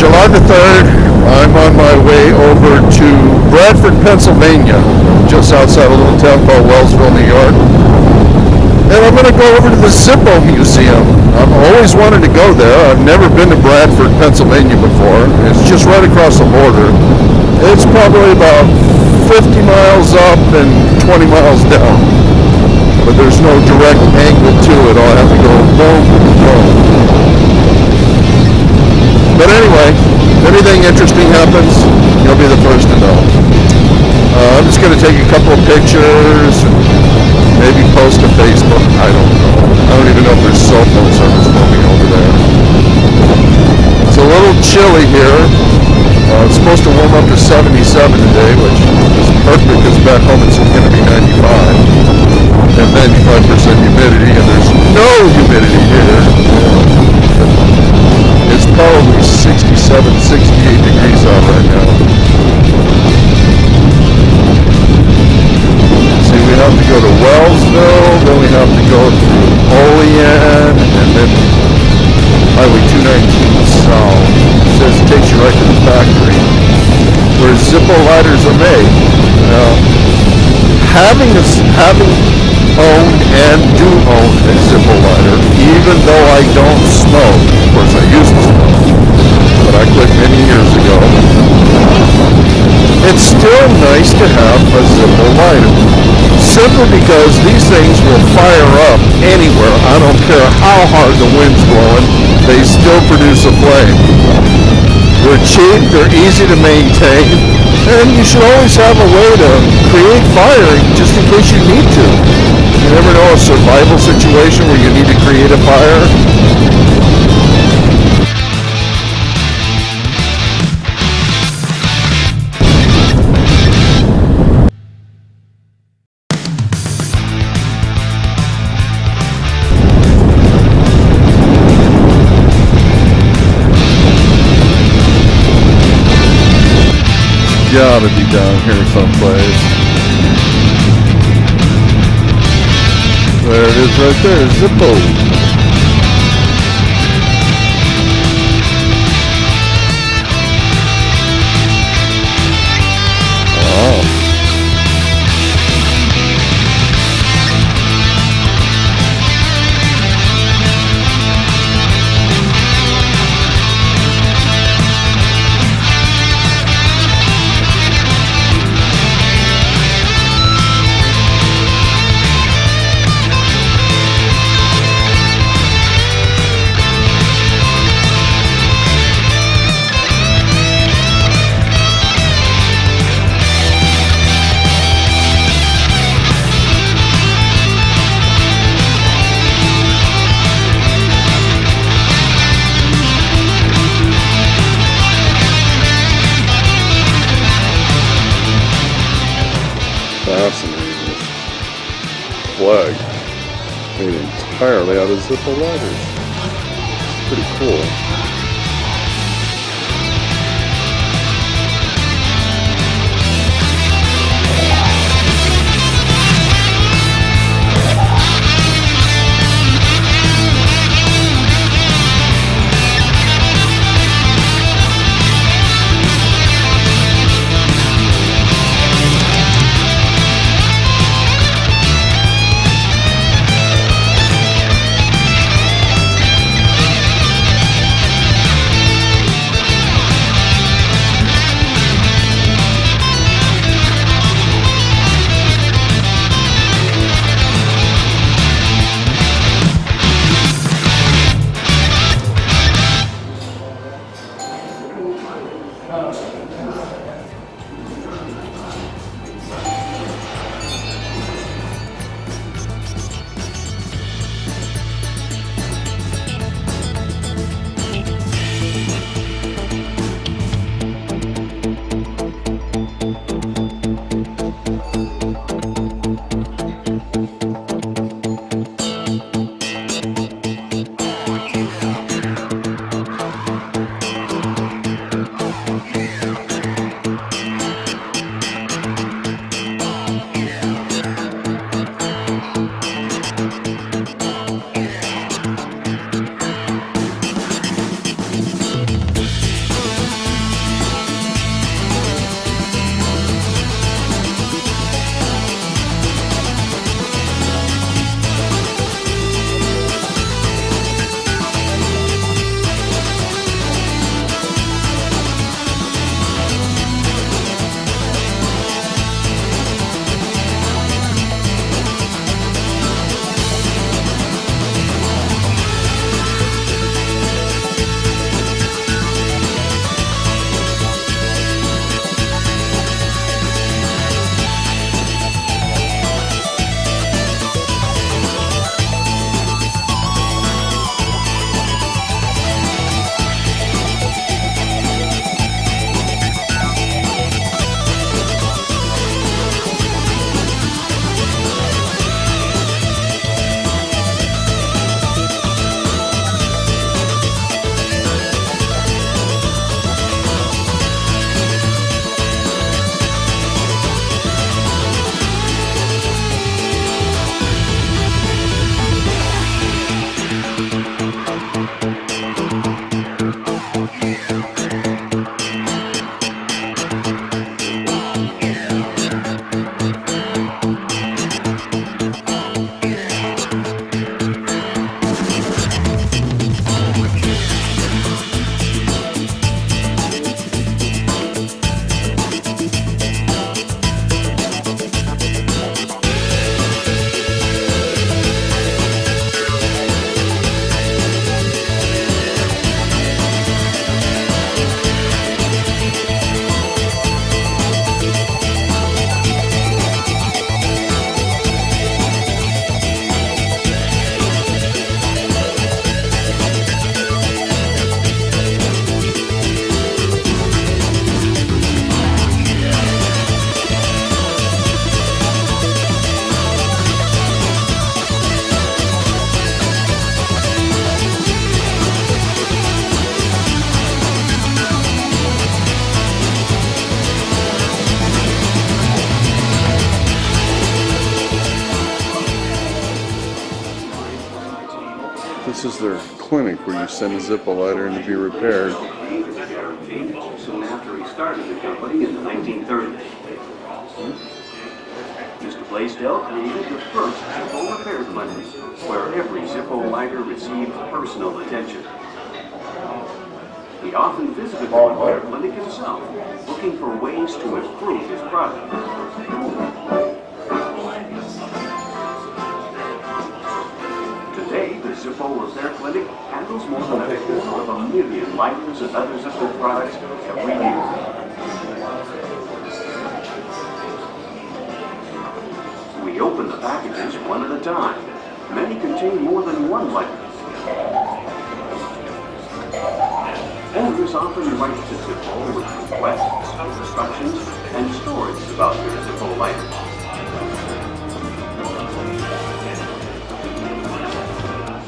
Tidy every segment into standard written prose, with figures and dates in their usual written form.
July the 3rd, I'm on my way over to Bradford, Pennsylvania, just outside a little town called Wellsville, New York. And I'm going to go over to the Zippo Museum. I've always wanted to go there. I've never been to Bradford, Pennsylvania before. It's just right across the border. It's probably about 50 miles up and 20 miles down. But there's no direct angle to it. I'll have to go boom, boom. But anyway, if anything interesting happens, you'll be the first to know. I'm just going to take a couple of pictures and maybe post to Facebook. I don't know. I don't even know if there's cell phone service for me over there. It's a little chilly here. It's supposed to warm up to 77 today, which is perfect because back home it's going to be 95. And 95% humidity, and there's no humidity here. It's probably 67, 68 degrees out right now. See, we have to go to Wellsville, then we have to go through Olean, and then Highway 219 south. It says it takes you right to the factory where Zippo lighters are made. Having owned and do own a Zippo lighter, even though I don't smoke. Of course, I used to smoke, but I quit many years ago. It's still nice to have a Zippo lighter, simply because these things will fire up anywhere. I don't care how hard the wind's blowing, they still produce a flame. They're cheap, they're easy to maintain, and you should always have a way to create fire just in case you need to. You never know a survival situation where you need to create a fire. Gotta be down here someplace. There it is right there, Zippo. Fascinating. This flag made entirely out of Zippo lighters. Pretty cool. this is their clinic where you send a Zippo lighter in to be repaired. Soon after he started the company in the 1930s. Mr. Blaisdell created the first Zippo repair clinic, where every Zippo lighter received personal attention. He often visited the repair clinic himself, looking for ways to improve his product. Today, the Zippo Repair Clinic handles more than 250,000 lighters and other Zippo products every year. We open the packages one at a time. Many contain more than one lighter. Owners often write to Zippo with requests, instructions, and stories about their Zippo lighters.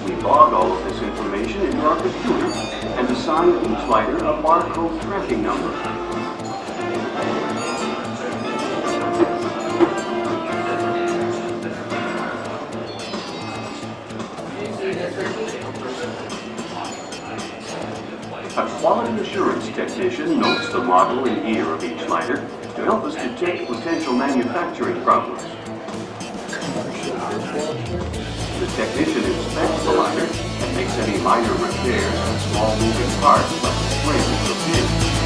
We log all of this information into our computer and assign each lighter a barcode tracking number. A quality assurance technician notes the model and year of each lighter to help us detect potential manufacturing problems. The technician inspects the lighter and makes any minor repairs on small moving parts like springs or pins.